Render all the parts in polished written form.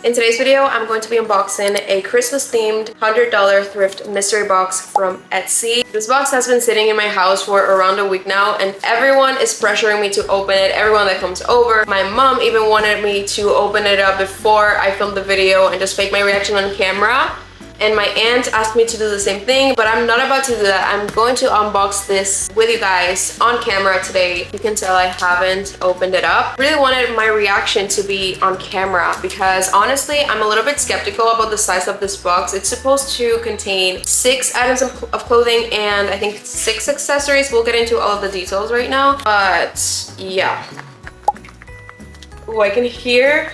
In today's video, I'm going to be unboxing a Christmas-themed $100 thrift mystery box from Etsy. This box has been sitting in my house for around a week now, and everyone is pressuring me to open it. Everyone that comes over. My mom even wanted me to open it up before I filmed the video and just fake my reaction on camera. And my aunt asked me to do the same thing, but I'm not about to do that. I'm going to unbox this with you guys on camera today. You can tell I haven't opened it up. Really wanted my reaction to be on camera because honestly, I'm a little bit skeptical about the size of this box. It's supposed to contain 6 items of clothing and I think 6 accessories. We'll get into all of the details right now, but yeah. Oh, I can hear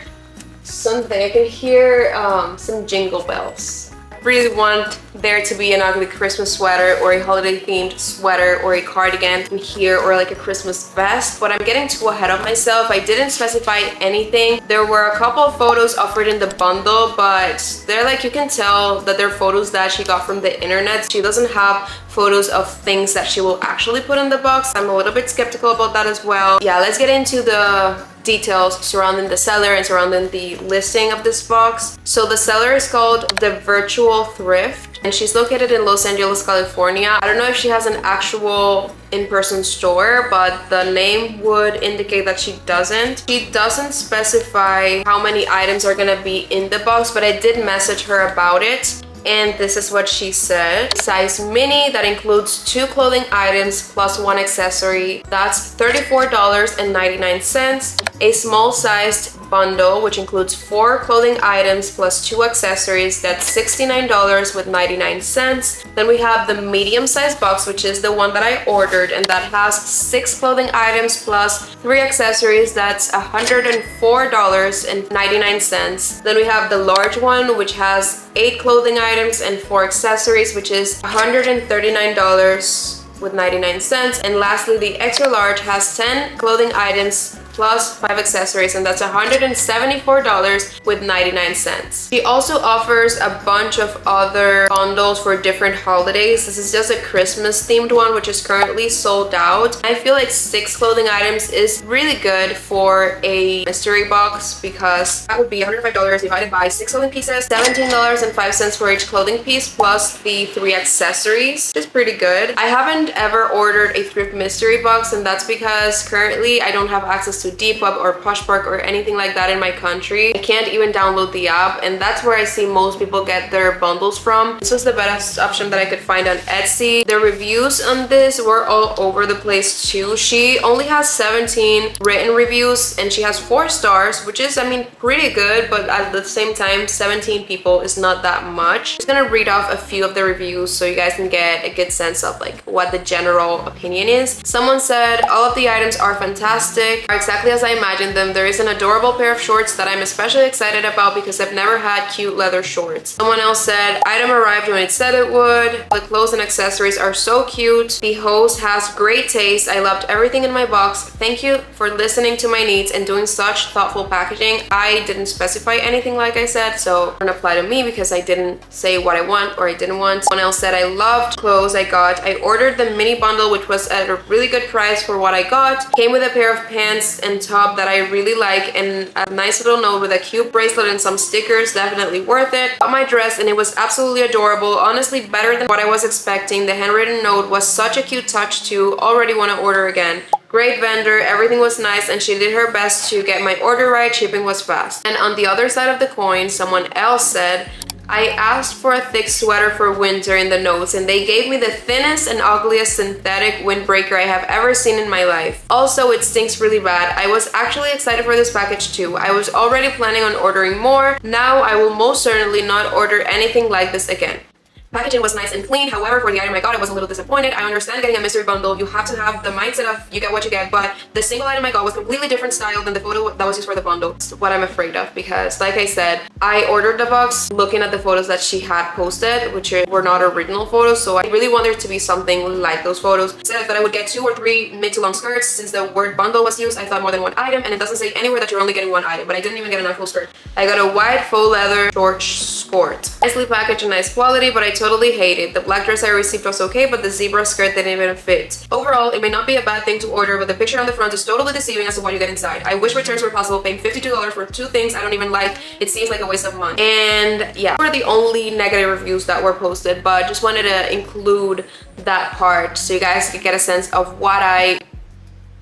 something. I can hear some jingle bells. Really want there to be an ugly Christmas sweater or a holiday themed sweater or a cardigan in here or like a Christmas vest, but I'm getting too ahead of myself. I didn't specify anything. There were a couple of photos offered in the bundle, but they're like, you can tell that they're photos that she got from the internet. She doesn't have photos of things that she will actually put in the box. I'm a little bit skeptical about that as well. Yeah, let's get into the details surrounding the seller and surrounding the listing of this box. So the seller is called The Virtual Thrift and she's located in Los Angeles, California. I don't know if she has an actual in-person store, but the name would indicate that she doesn't. She doesn't specify how many items are gonna be in the box, but I did message her about it. And this is what she said. Size mini that includes 2 clothing items plus 1 accessory. That's $34.99. A small sized bundle which includes 4 clothing items plus 2 accessories. That's $69.99. Then we have the medium sized box, which is the one that I ordered, and that has 6 clothing items plus 3 accessories. That's $104.99. Then we have the large one, which has 8 clothing items and 4 accessories, which is $139.99. And lastly, the extra large has 10 clothing items plus 5 accessories, and that's $174.99. She also offers a bunch of other bundles for different holidays. This is just a Christmas themed one, which is currently sold out. I feel like 6 clothing items is really good for a mystery box because that would be $105 divided by 6 clothing pieces, $17.05 for each clothing piece plus the 3 accessories, which is pretty good. I haven't ever ordered a thrift mystery box, and that's because currently I don't have access to Depop or Poshmark or anything like that in my country. I can't even download the app, and that's where I see most people get their bundles from. This was the best option that I could find on Etsy. The reviews on this were all over the place too. She only has 17 written reviews and she has 4 stars, which is, I mean, pretty good, but at the same time 17 people is not that much. I'm just gonna read off a few of the reviews so you guys can get a good sense of like what the general opinion is. Someone said, all of the items are fantastic, are exactly as I imagined them. There is an adorable pair of shorts that I'm especially excited about because I've never had cute leather shorts. Someone else said, item arrived when it said it would. The clothes and accessories are so cute. The host has great taste. I loved everything in my box. Thank you for listening to my needs and doing such thoughtful packaging. I didn't specify anything, like I said, so it doesn't apply to me because I didn't say what I want or I didn't want. Someone else said, I loved clothes I got. I ordered the mini bundle, which was at a really good price for what I got. Came with a pair of pants and top that I really like and a nice little note with a cute bracelet and some stickers. Definitely worth it. Got my dress and it was absolutely adorable. Honestly, better than what I was expecting. The handwritten note was such a cute touch too. Already want to order again. Great vendor, everything was nice, and she did her best to get my order right. Shipping was fast. And on the other side of the coin, someone else said, I asked for a thick sweater for winter in the notes, and they gave me the thinnest and ugliest synthetic windbreaker I have ever seen in my life. Also, it stinks really bad. I was actually excited for this package too. I was already planning on ordering more. Now I will most certainly not order anything like this again. Packaging was nice and clean. However, for the item I got, I was a little disappointed. I understand getting a mystery bundle. You have to have the mindset of you get what you get, but the single item I got was completely different style than the photo that was used for the bundle. That's what I'm afraid of because, like I said, I ordered the box looking at the photos that she had posted, which were not original photos, so I really wanted it to be something like those photos. It said that I would get 2 or 3 mid to long skirts. Since the word bundle was used, I thought more than 1 item, and it doesn't say anywhere that you're only getting 1 item, but I didn't even get an full skirt. I got a white faux leather short sport. Nicely packaged and nice quality, but I totally hate it. The black dress I received was okay, but the zebra skirt didn't even fit. Overall, it may not be a bad thing to order, but the picture on the front is totally deceiving as to what you get inside. I wish returns were possible. Paying $52 for 2 things I don't even like, it seems like a waste of money. And yeah, those were the only negative reviews that were posted, but just wanted to include that part so you guys could get a sense of what I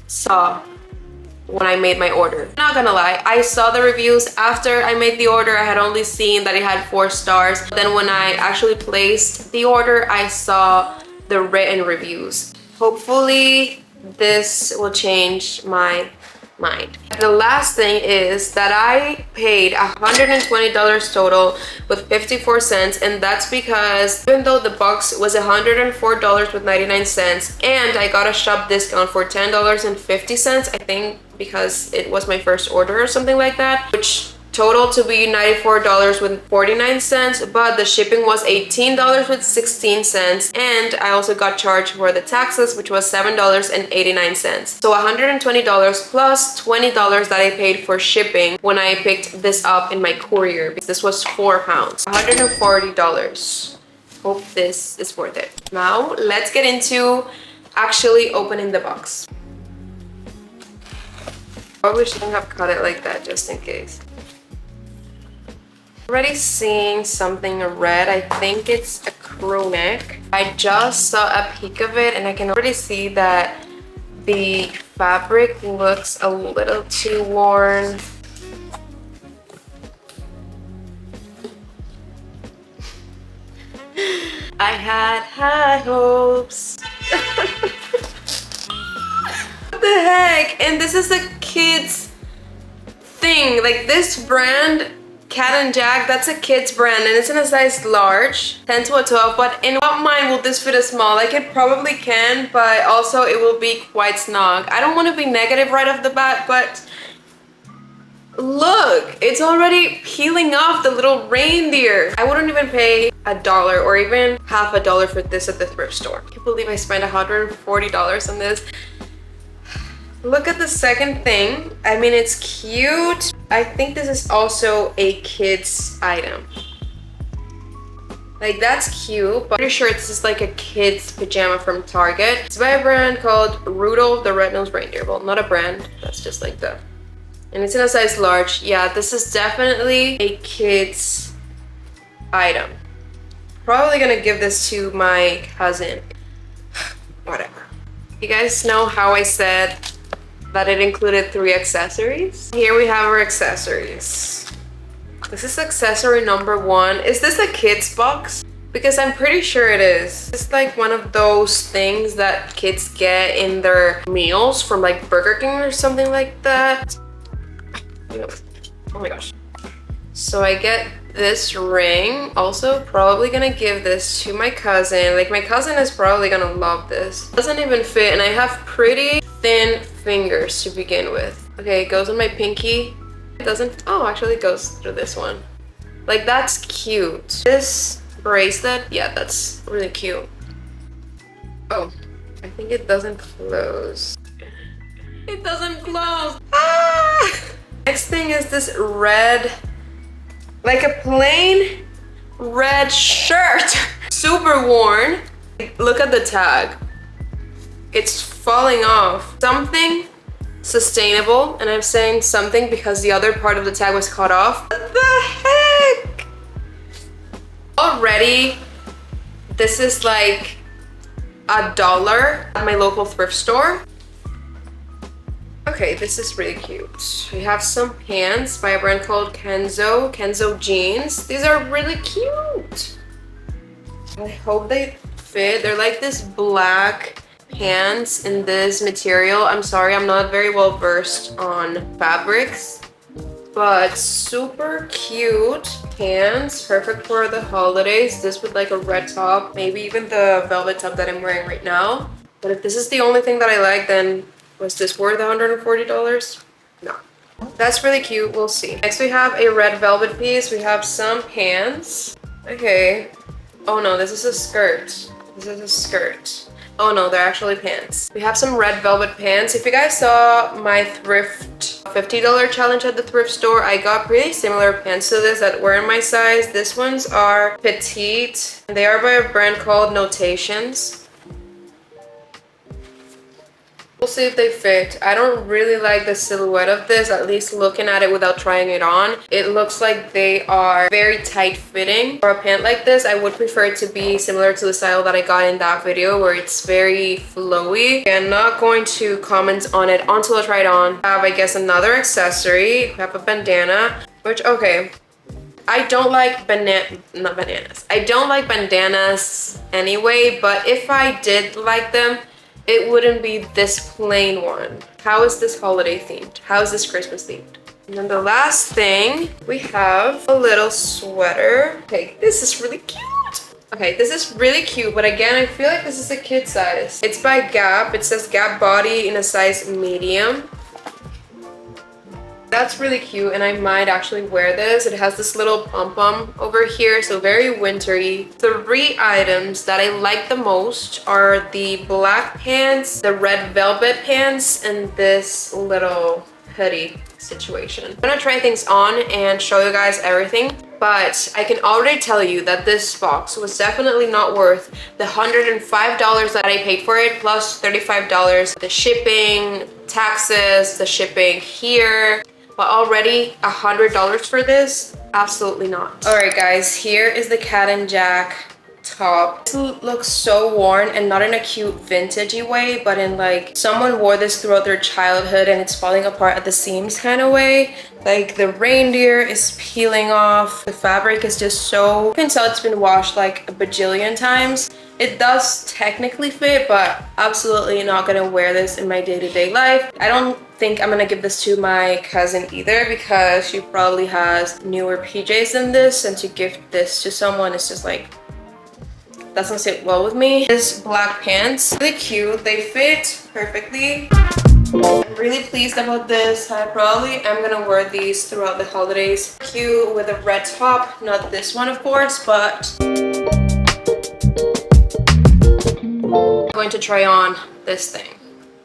saw when I made my order. I'm not gonna lie, I saw the reviews after I made the order. I had only seen that it had 4 stars. Then when I actually placed the order, I saw the written reviews. Hopefully this will change my mind. The last thing is that I paid $120 total with 54 cents, and that's because even though the box was $104 with 99 cents and I got a shop discount for $10.50, I think, because it was my first order or something like that, which total to be $94 with 49 cents, but the shipping was $18 with 16 cents, and I also got charged for the taxes, which was $7.89. So $120 plus $20 that I paid for shipping when I picked this up in my courier, because this was 4 pounds. $140. Hope this is worth it. Now let's get into actually opening the box. Probably shouldn't have cut it like that, just in case. Already seeing something red. I think it's a crew neck. I just saw a peek of it and I can already see that the fabric looks a little too worn. I had high hopes. What the heck? And this is a kid's thing. Like this brand, Cat and Jack, that's a kid's brand and it's in a size large, 10 to a 12, but in what mind will this fit a small? Like it probably can, but also it will be quite snug. I don't want to be negative right off the bat, but look, it's already peeling off the little reindeer. I wouldn't even pay $1 or even half a dollar for this at the thrift store. I can't believe I spent $140 on this. Look at the second thing. I mean, it's cute. I think this is also a kid's item. Like, that's cute, but I'm pretty sure this is like a kid's pajama from Target. It's by a brand called Rudolph the Red-Nosed Reindeer. Well, not a brand. That's just like the... And it's in a size large. Yeah, this is definitely a kid's item. Probably gonna give this to my cousin. Whatever. You guys know how I said that it included 3 accessories? Here we have our accessories. This is accessory number 1. Is this a kid's box? Because I'm pretty sure it is. It's like one of those things that kids get in their meals from like Burger King or something like that. Oh my gosh. So I get this ring. Also probably gonna give this to my cousin. Like my cousin is probably gonna love this. It doesn't even fit and I have pretty thin fingers to begin with. Okay, it goes on my pinky. It doesn't, oh, actually it goes through this one. Like that's cute. This bracelet, yeah, that's really cute. Oh, I think it doesn't close. It doesn't close. Ah! Next thing is this red, like a plain red shirt. Super worn. Look at the tag. It's falling off. Something sustainable, and I'm saying something because the other part of the tag was cut off. What the heck? Already, this is like $1 at my local thrift store. Okay, this is really cute. We have some pants by a brand called Kenzo jeans. These are really cute. I hope they fit. They're like this black pants in this material. I'm sorry, I'm not very well versed on fabrics, but super cute pants, perfect for the holidays. This with like a red top, maybe even the velvet top that I'm wearing right now. But if this is the only thing that I like, then was this worth $140? No. That's really cute. We'll see. Next we have a red velvet piece. We have some pants. Okay. Oh no, this is a skirt. This is a skirt. Oh no, they're actually pants. We have some red velvet pants. If you guys saw my thrift $50 challenge at the thrift store, I got pretty similar pants to this that were in my size. These ones are petite. They are by a brand called Notations. We'll see if they fit. I don't really like the silhouette of this, at least looking at it without trying it on. It looks like they are very tight fitting. For a pant like this, I would prefer it to be similar to the style that I got in that video where it's very flowy. I'm not going to comment on it until I try it on. I have, I guess, another accessory. We have a bandana, which, okay. I don't like not bananas. I don't like bandanas anyway, but if I did like them, it wouldn't be this plain one. How is this holiday themed? How is this Christmas themed? And then the last thing, we have a little sweater. Okay, this is really cute. Okay, this is really cute, but again, I feel like this is a kid size. It's by Gap. It says Gap Body in a size medium. That's really cute, and I might actually wear this. It has this little pom-pom over here, so very wintry. 3 items that I like the most are the black pants, the red velvet pants, and this little hoodie situation. I'm gonna try things on and show you guys everything, but I can already tell you that this box was definitely not worth the $105 that I paid for it, plus $35, the shipping, taxes, the shipping here. But already $100 for this? Absolutely not. All right, guys, here is the Cat and Jack top. This looks so worn, and not in a cute vintagey way, but in like someone wore this throughout their childhood and it's falling apart at the seams kind of way. Like the reindeer is peeling off. The fabric is just so, you can tell it's been washed like a bajillion times. It does technically fit, but absolutely not gonna wear this in my day-to-day life. I don't think I'm gonna give this to my cousin either, because she probably has newer PJs than this, and to gift this to someone is just like, doesn't sit well with me. This black pants, really cute. They fit perfectly. I'm really pleased about this. I probably am gonna wear these throughout the holidays. Cute with a red top, not this one of course, but I'm going to try on this thing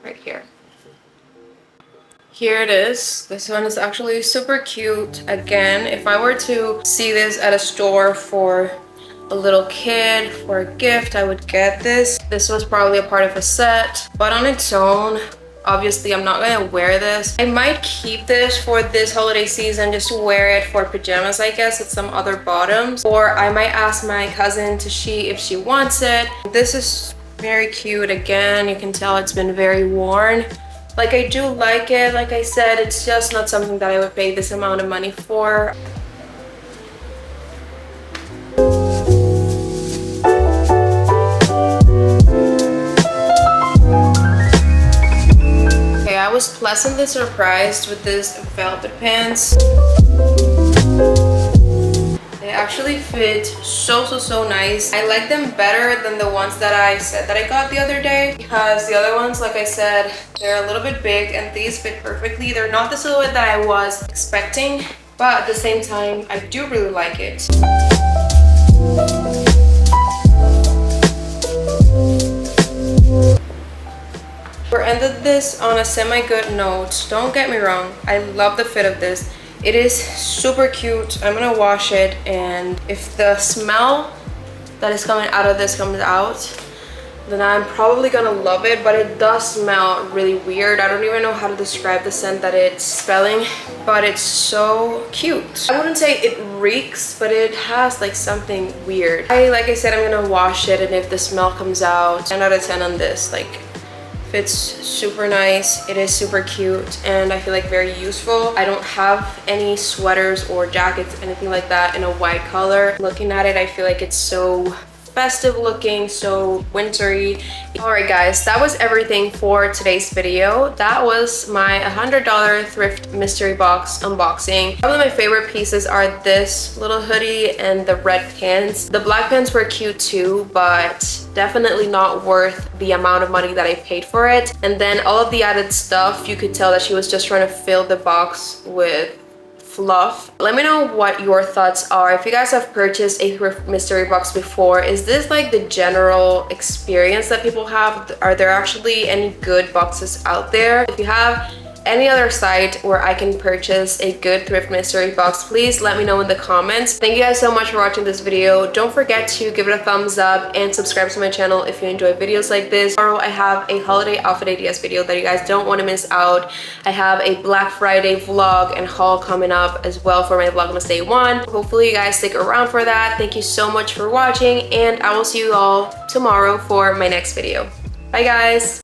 right here. Here it is. This one is actually super cute. Again, if I were to see this at a store for a little kid, for a gift, I would get this. This was probably a part of a set, but on its own, obviously I'm not gonna wear this. I might keep this for this holiday season, just to wear it for pajamas, I guess, with some other bottoms. Or I might ask my cousin to see if she wants it. This is very cute. Again, you can tell it's been very worn. Like, I do like it. Like I said, it's just not something that I would pay this amount of money for. Okay, I was pleasantly surprised with this velvet pants. They actually fit so nice. I like them better than the ones that I said that I got the other day, because the other ones, like I said, they're a little bit big, and these fit perfectly. They're not the silhouette that I was expecting, but at the same time, I do really like it. We ended this on a semi-good note. Don't get me wrong, I love the fit of this. It is super cute. I'm gonna wash it, and if the smell that is coming out of this comes out, then I'm probably gonna love it, but it does smell really weird. I don't even know how to describe the scent that it's spelling, but it's so cute. I wouldn't say it reeks, but it has like something weird. Like I said, I'm gonna wash it, and if the smell comes out, 10 out of 10 on this. Like, fits super nice. It is super cute, and I feel like very useful. I don't have any sweaters or jackets, anything like that in a white color. Looking at it, I feel like it's so festive looking, so wintry. Alright guys, that was everything for today's video. That was my $100 thrift mystery box unboxing. Probably my favorite pieces are this little hoodie and the red pants. The black pants were cute too, but definitely not worth the amount of money that I paid for it. And then all of the added stuff, you could tell that she was just trying to fill the box with fluff. Let me know what your thoughts are. If you guys have purchased a thrift mystery box before, is this like the general experience that people have? Are there actually any good boxes out there? If you have any other site where I can purchase a good thrift mystery box, please let me know in the comments. Thank you guys so much for watching this video. Don't forget to give it a thumbs up and subscribe to my channel if you enjoy videos like this. Tomorrow I have a holiday outfit ideas video that you guys don't want to miss out. I have a Black Friday vlog and haul coming up as well for my Vlogmas Day 1. Hopefully you guys stick around for that. Thank you so much for watching, and I will see you all tomorrow for my next video. Bye guys!